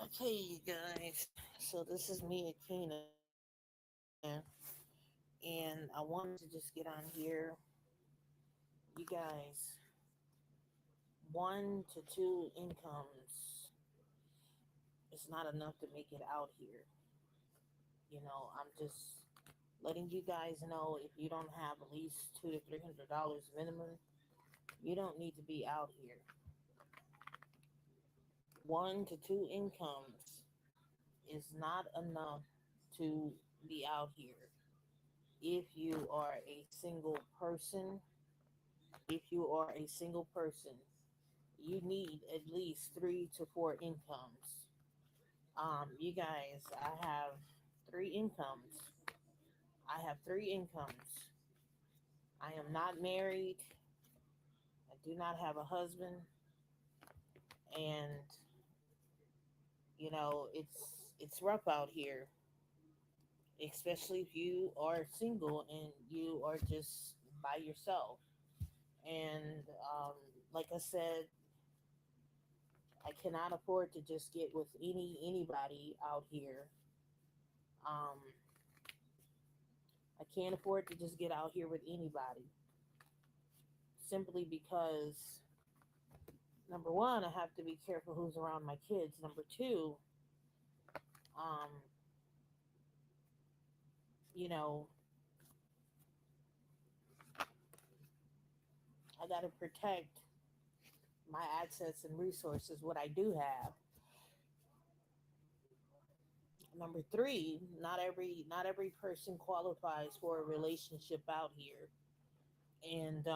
Okay, you guys. So this is me, Akina, and I wanted to just get on here. You guys, 1 to 2 incomes is not enough to make it out here. I'm just letting you guys know if you don't have at least $200 to $300 minimum, you don't need to be out here. 1 to 2 incomes is not enough to be out here. If you are a single person, if you are a single person, you need at least 3 to 4 incomes. You guys, three incomes. I have 3 incomes. I am not married. I do not have a husband, and it's rough out here, especially if you are single and you are just by yourself. And like I said, I cannot afford to just get with anybody out here. Um, I can't afford to just get out here with anybody simply because number one, I have to be careful who's around my kids. Number two, um, you know, I got to protect my assets and resources, what I do have. Number three, not every person qualifies for a relationship out here, and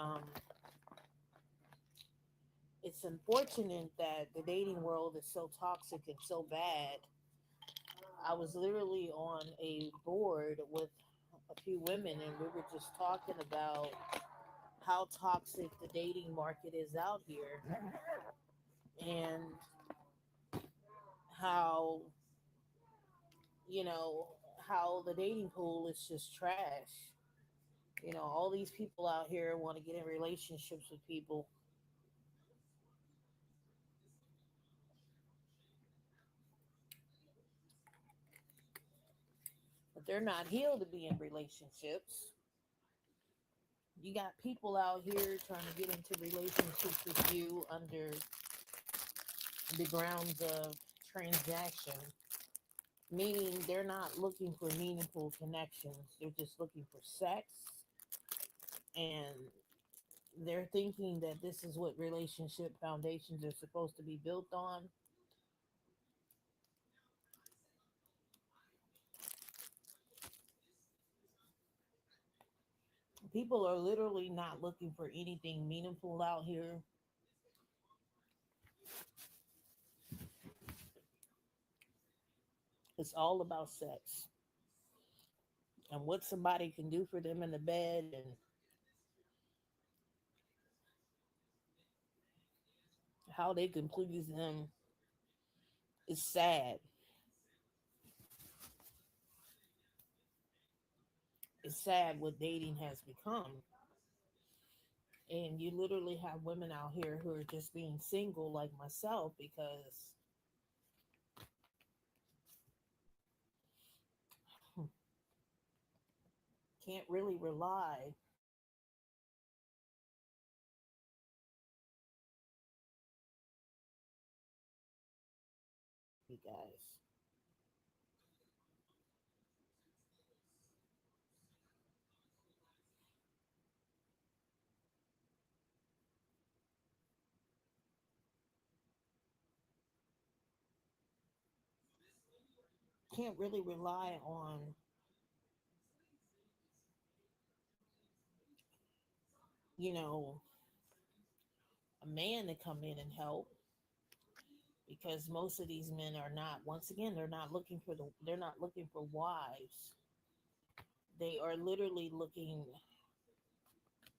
it's unfortunate that the dating world is so toxic and so bad. I was literally on a board with a few women, and we were just talking about how toxic the dating market is out here, and how you know how the dating pool is just trash. All these people out here want to get in relationships with people, but they're not healed to be in relationships. You got people out here trying to get into relationships with you under the grounds of transaction, meaning they're not looking for meaningful connections. They're just looking for sex, and they're thinking that this is what relationship foundations are supposed to be built on. People are literally not looking for anything meaningful out here. It's all about sex and what somebody can do for them in the bed, and how they can please them. It's sad. It's sad what dating has become. And you literally have women out here who are just being single, like myself, because can't really rely, you guys. Can't really rely on, you know, a man to come in and help, because most of these men are not, once again, they're not looking for wives. They are literally looking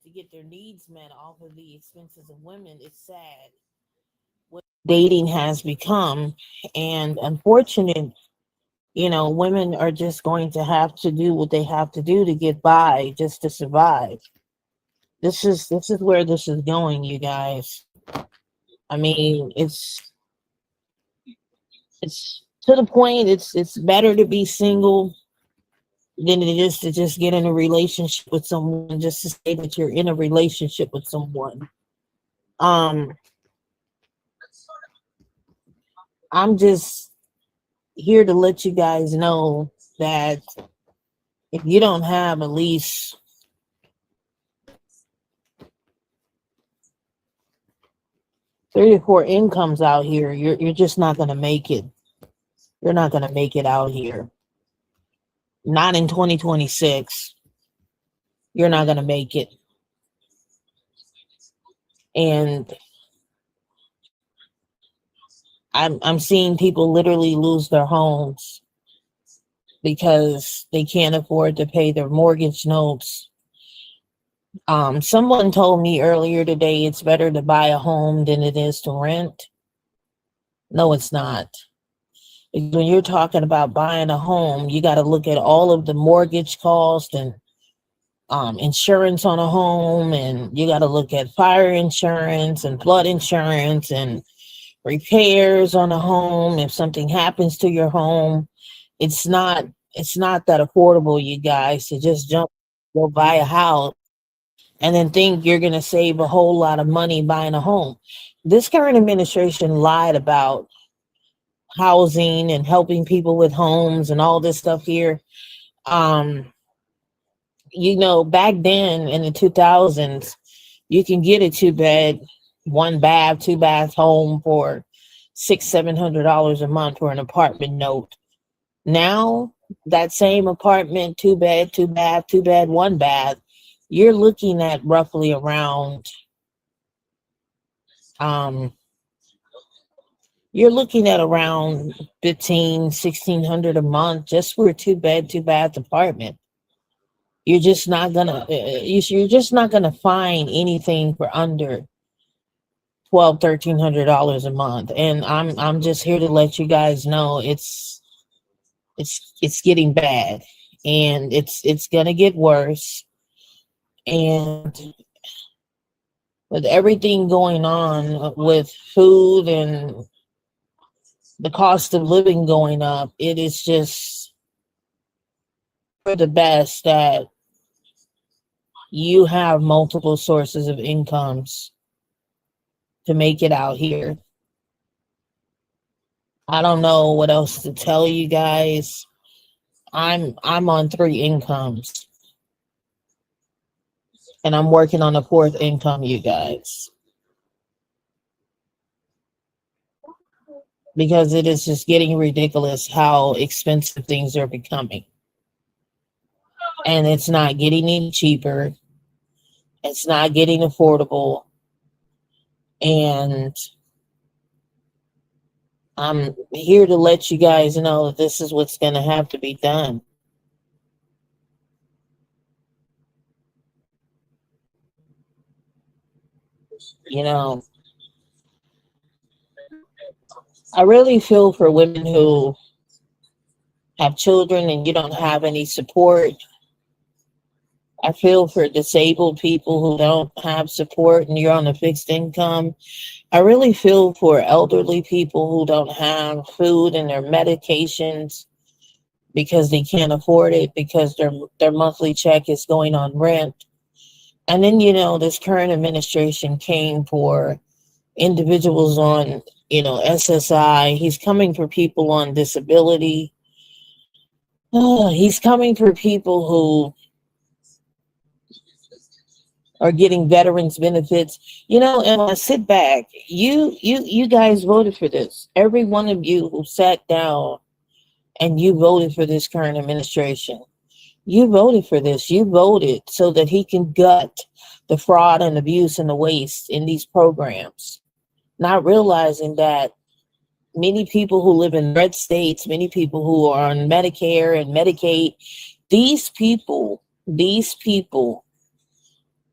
to get their needs met off of the expenses of women. It's sad what dating has become. And unfortunate, women are just going to have to do what they have to do to get by, just to survive. This is where this is going, you guys. I mean, It's to the point. It's better to be single than it is to just get in a relationship with someone just to say that you're in a relationship with someone. Um, I'm just here to let you guys know that if you don't have at least 3 or 4 incomes out here, you're just not gonna make it. You're not gonna make it out here. Not in 2026. You're not gonna make it. And I'm seeing people literally lose their homes because they can't afford to pay their mortgage notes. Someone told me earlier today it's better to buy a home than it is to rent. No, it's not. When you're talking about buying a home, you got to look at all of the mortgage costs and insurance on a home, and you got to look at fire insurance and flood insurance and repairs on a home. If something happens to your home, it's not it's not that affordable, you guys, to just jump go buy a house and then think you're going to save a whole lot of money buying a home. This current administration lied about housing and helping people with homes and all this stuff here. Um, back then in the 2000s, you can get a 2 bed, 1 bath, 2 bath home for $700 a month for an apartment note. Now, that same apartment, 2 bed, 2 bath, 2 bed, 1 bath, you're looking at roughly around um you're looking at around 1600 a month just for a 2 bed, 2 bath apartment. You're just not gonna find anything for under 1300 dollars a month. And I'm just here to let you guys know it's getting bad, and it's gonna get worse. And with everything going on with food and the cost of living going up, it is just for the best that you have multiple sources of incomes to make it out here. I don't know what else to tell you guys. I'm on 3 incomes, and I'm working on a fourth income, you guys, because it is just getting ridiculous how expensive things are becoming. And it's not getting any cheaper. It's not getting affordable. And I'm here to let you guys know that this is what's going to have to be done. You know, I really feel for women who have children and you don't have any support. I feel for disabled people who don't have support and you're on a fixed income. I really feel for elderly people who don't have food and their medications because they can't afford it because their monthly check is going on rent. And then, this current administration came for individuals on, SSI. He's coming for people on disability. He's coming for people who are getting veterans benefits. And I sit back, you guys voted for this. Every one of you who sat down and you voted for this current administration. You voted for this. You voted so that he can gut the fraud and abuse and the waste in these programs, not realizing that many people who live in red states, many people who are on Medicare and Medicaid, these people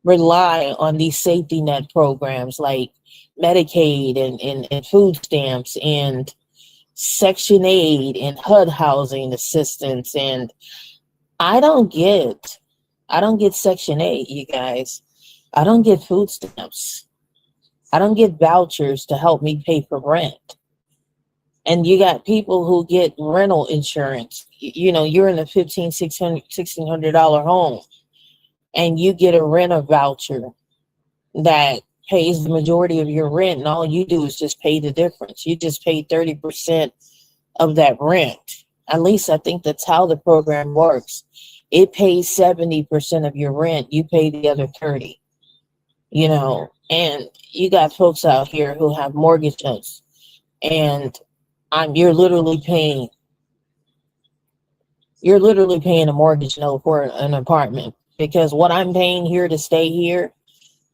rely on these safety net programs like Medicaid and food stamps and Section 8 and HUD housing assistance. And I don't get Section 8, you guys. I don't get food stamps. I don't get vouchers to help me pay for rent. And you got people who get rental insurance. You're in a $1,600 home, and you get a renter voucher that pays the majority of your rent, and all you do is just pay the difference. You just pay 30% of that rent. At least I think that's how the program works. It pays 70% of your rent, you pay the other 30. And you got folks out here who have mortgage notes, and you're literally paying a mortgage note for an apartment, because what I'm paying here to stay here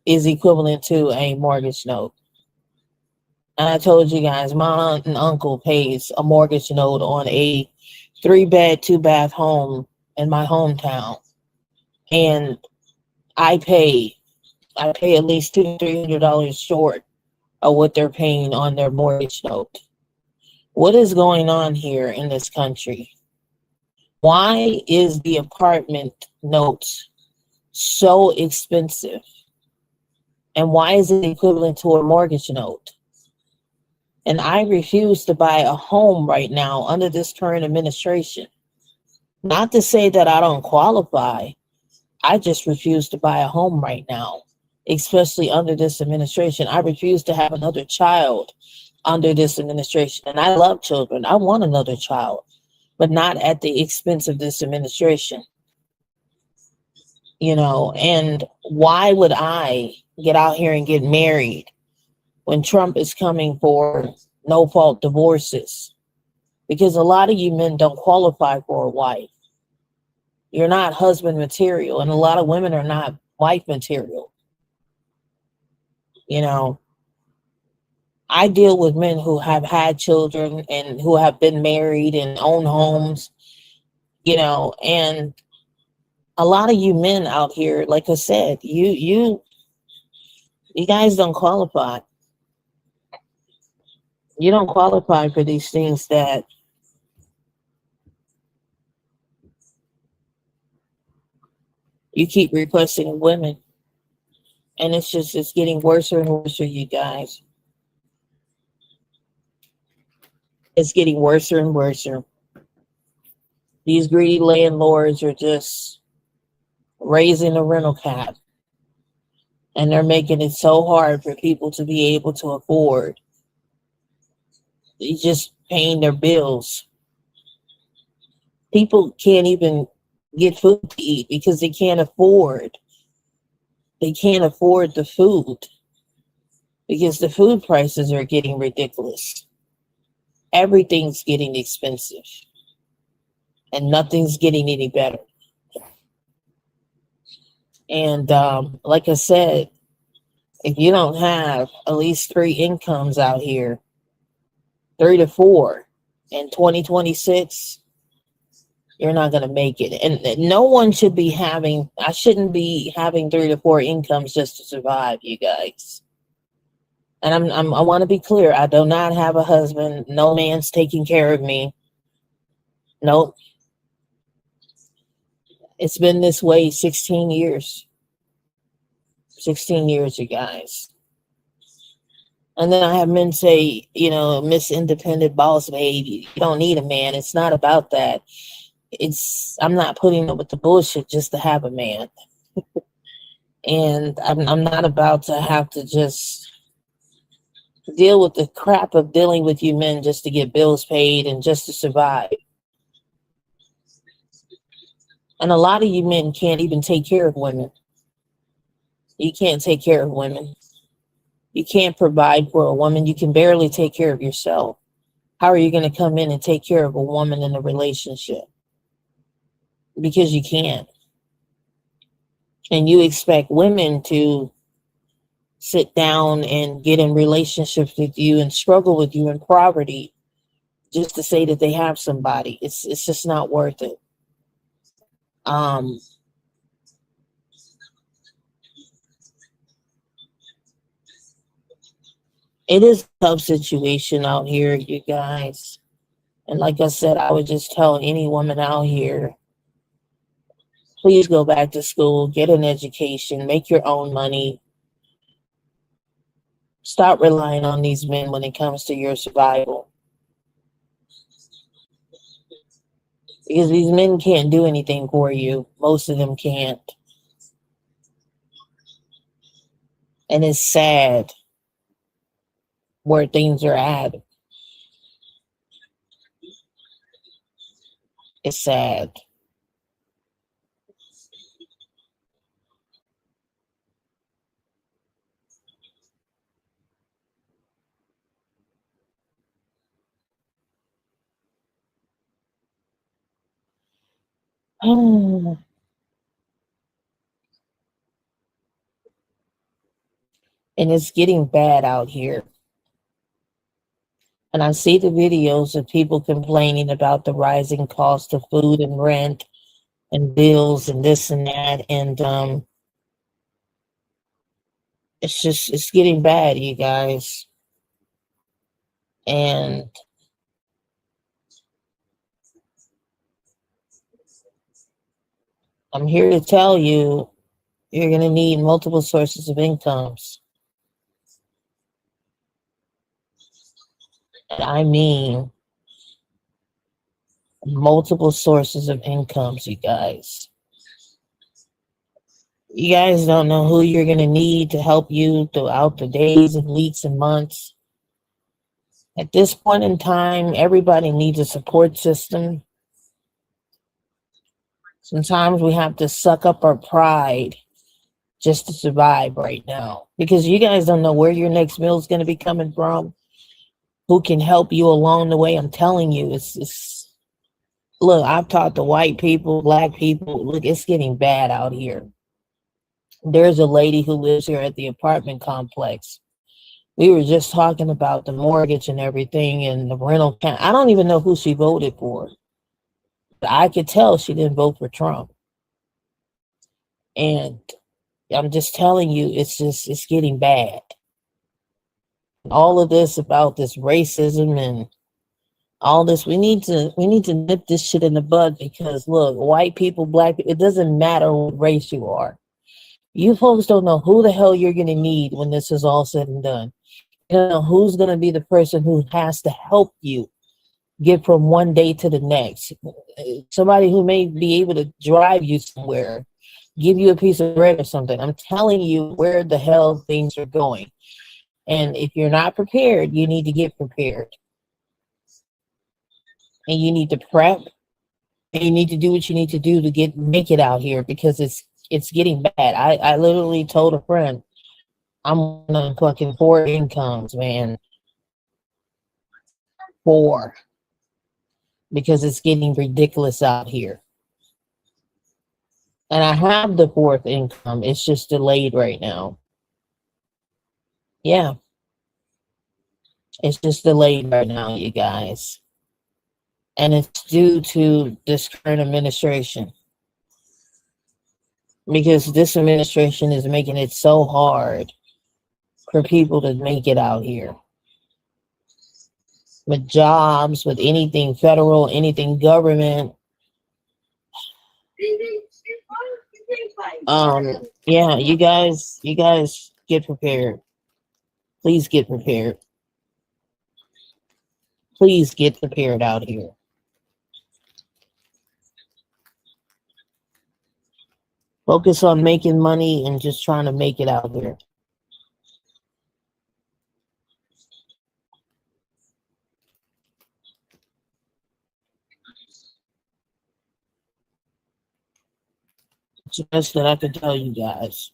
is equivalent to a mortgage note. And I told you guys, my aunt and uncle pays a mortgage note on a 3-bed, 2-bath home in my hometown. And I pay at least $200-$300 short of what they're paying on their mortgage note. What is going on here in this country? Why is the apartment note so expensive? And why is it equivalent to a mortgage note? And I refuse to buy a home right now under this current administration. Not to say that I don't qualify. I just refuse to buy a home right now, especially under this administration. I refuse to have another child under this administration. And I love children. I want another child, but not at the expense of this administration. And why would I get out here and get married when Trump is coming for no-fault divorces? Because a lot of you men don't qualify for a wife. You're not husband material, and a lot of women are not wife material. I deal with men who have had children and who have been married and own homes, and a lot of you men out here, like I said, you guys don't qualify. You don't qualify for these things that you keep requesting of women. And it's getting worse and worse, you guys. It's getting worse and worse. These greedy landlords are just raising the rental cap. And they're making it so hard for people to be able to afford. They're just paying their bills. People can't even get food to eat because they can't afford. They can't afford the food because the food prices are getting ridiculous. Everything's getting expensive, and nothing's getting any better. And like I said, if you don't have at least 3 incomes out here, 3 to 4 in 2026, you're not going to make it. And no one should be I shouldn't be having 3 to 4 incomes just to survive, you guys. And I want to be clear. I do not have a husband. No man's taking care of me. Nope. It's been this way 16 years. 16 years, you guys. And then I have men say, Miss Independent Boss Baby, you don't need a man. It's not about that. I'm not putting up with the bullshit just to have a man. And I'm not about to have to just deal with the crap of dealing with you men just to get bills paid and just to survive. And a lot of you men can't even take care of women. You can't take care of women. You can't provide for a woman. You can barely take care of yourself. How are you going to come in and take care of a woman in a relationship? Because you can't. And you expect women to sit down and get in relationships with you and struggle with you in poverty just to say that they have somebody. It's just not worth it. It is a tough situation out here, you guys. And like I said, I would just tell any woman out here, please go back to school, get an education, make your own money. Stop relying on these men when it comes to your survival. because these men can't do anything for you. Most of them can't. And it's sad where things are at. It's sad. And it's getting bad out here. And I see the videos of people complaining about the rising cost of food and rent and bills and this and that. And it's getting bad, you guys. And I'm here to tell you, you're going to need multiple sources of incomes. And I mean multiple sources of incomes, you guys. You guys don't know who you're going to need to help you throughout the days and weeks and months. At this point in time, everybody needs a support system. Sometimes we have to suck up our pride just to survive right now, because you guys don't know where your next meal is going to be coming from, who can help you along the way. I'm telling you, it's look, I've talked to white people, black people. Look, it's getting bad out here. There's a lady who lives here at the apartment complex. We were just talking about the mortgage and everything and the rental. I don't even know who she voted for. But I could tell she didn't vote for Trump. And I'm just telling you, it's getting bad. All of this about this racism and all this, we need to nip this shit in the bud, because look, white people, black people, it doesn't matter what race you are. You folks don't know who the hell you're gonna need when this is all said and done. You don't know who's gonna be the person who has to help you get from one day to the next. Somebody who may be able to drive you somewhere, give you a piece of bread or something. I'm telling you where the hell things are going. And if you're not prepared, you need to get prepared. And you need to prep, and you need to do what you need to do to make it out here, because it's getting bad. I literally told a friend, I'm on fucking 4 incomes, man. 4. Because it's getting ridiculous out here. And I have the fourth income. It's just delayed right now. Yeah, it's just delayed right now, you guys. And it's due to this current administration. Because this administration is making it so hard for people to make it out here. With jobs, with anything federal, anything government. Yeah, you guys get prepared. Please get prepared. Please get prepared out here. Focus on making money and just trying to make it out here. It's the best that I can tell you guys.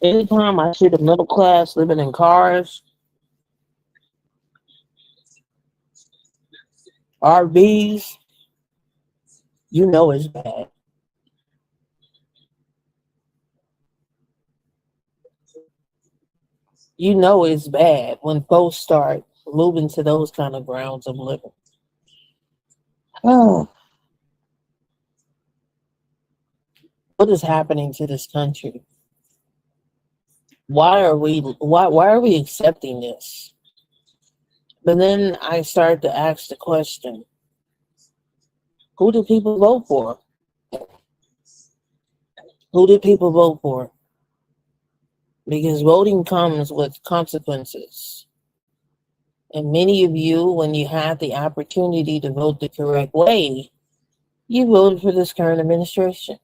Anytime I see the middle class living in cars, RVs, you know it's bad. You know it's bad when folks start moving to those kind of grounds of living. Oh, what is happening to this country? Why are we accepting this? But then I started to ask the question, who did people vote for? Who did people vote for? Because voting comes with consequences. And many of you, when you had the opportunity to vote the correct way, you voted for this current administration.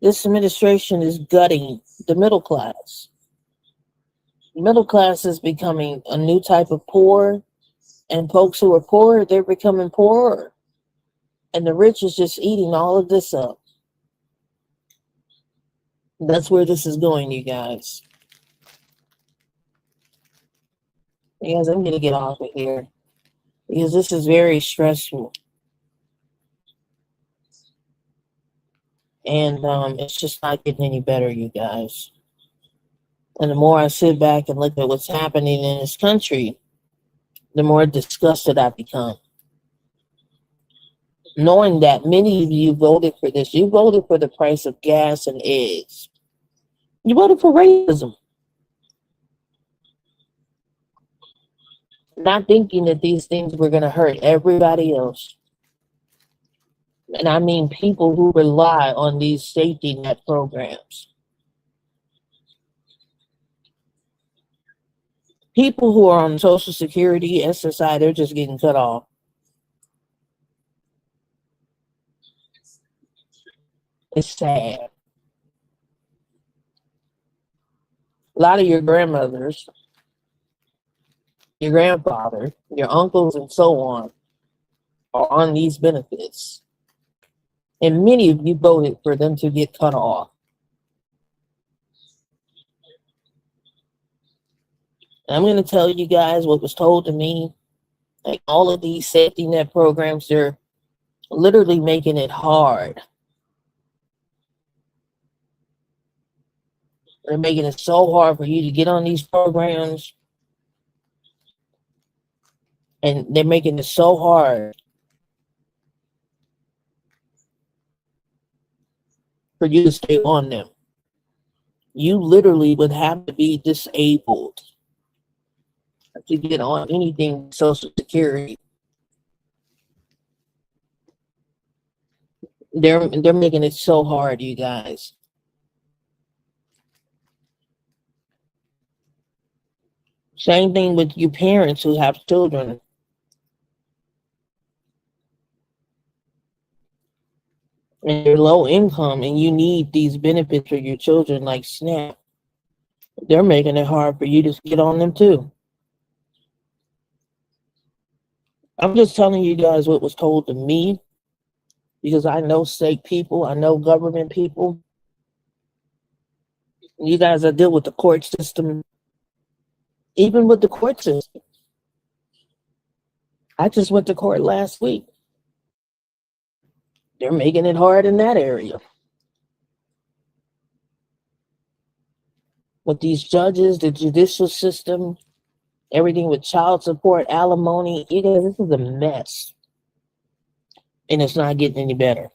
This administration is gutting the middle class. The middle class is becoming a new type of poor, and folks who are poor, they're becoming poorer. And the rich is just eating all of this up. That's where this is going, you guys. Because I'm going to get off of here. Because this is very stressful. And it's just not getting any better, you guys. And the more I sit back and look at what's happening in this country, the more disgusted I become. Knowing that many of you voted for this, you voted for the price of gas and eggs. You voted for racism. Not thinking that these things were going to hurt everybody else. And I mean people who rely on these safety net programs. People who are on Social Security, SSI, they're just getting cut off. It's sad. A lot of your grandmothers, your grandfather, your uncles, and so on are on these benefits. And many of you voted for them to get cut off. And I'm going to tell you guys what was told to me. Like all of these safety net programs, they're literally making it hard. They're making it so hard for you to get on these programs. And they're making it so hard for you to stay on them. You literally would have to be disabled to get on anything Social Security. They're making it so hard, you guys. Same thing with you parents who have children. And you're low income and you need these benefits for your children like SNAP. They're making it hard for you to get on them too. I'm just telling you guys what was told to me because I know state people, I know government people. You guys that deal with the court system, even with the court system. I just went to court last week. They're making it hard in that area. With these judges, the judicial system, everything with child support, alimony, you guys, this is a mess. And it's not getting any better.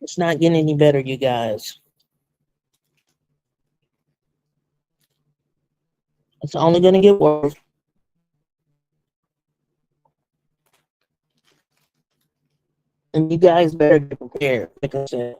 It's not getting any better, you guys. It's only going to get worse. And you guys better get prepared, like I said.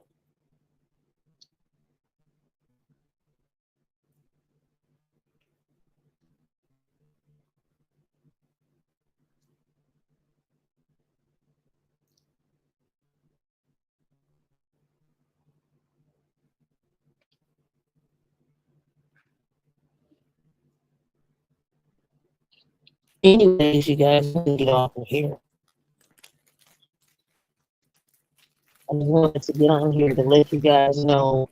Anyways, you guys can get off of here. I just wanted to get on here to let you guys know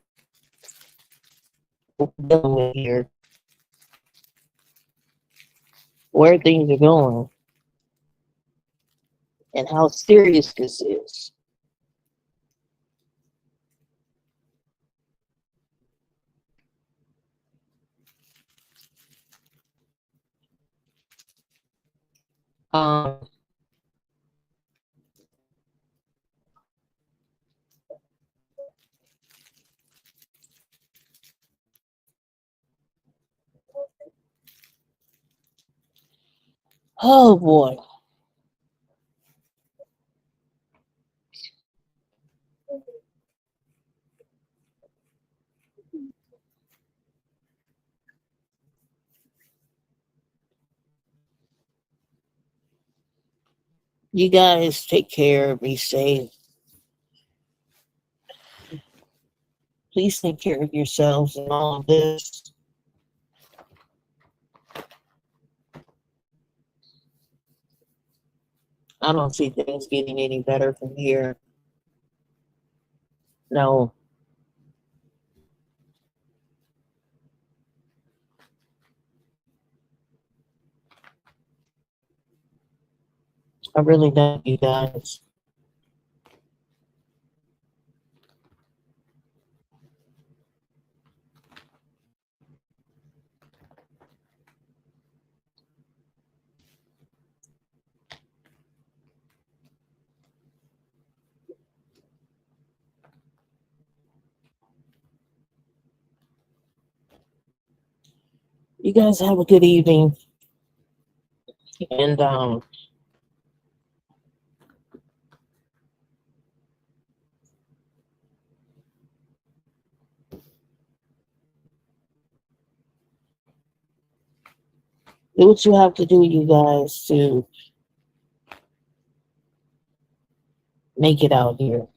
what we're dealing with here. where things are going and how serious this is. Um, oh boy. You guys take care, be safe. Please take care of yourselves and all of this. I don't see things getting any better from here. No. I really don't, you guys. You guys have a good evening. And do what you have to do, you guys, to make it out here.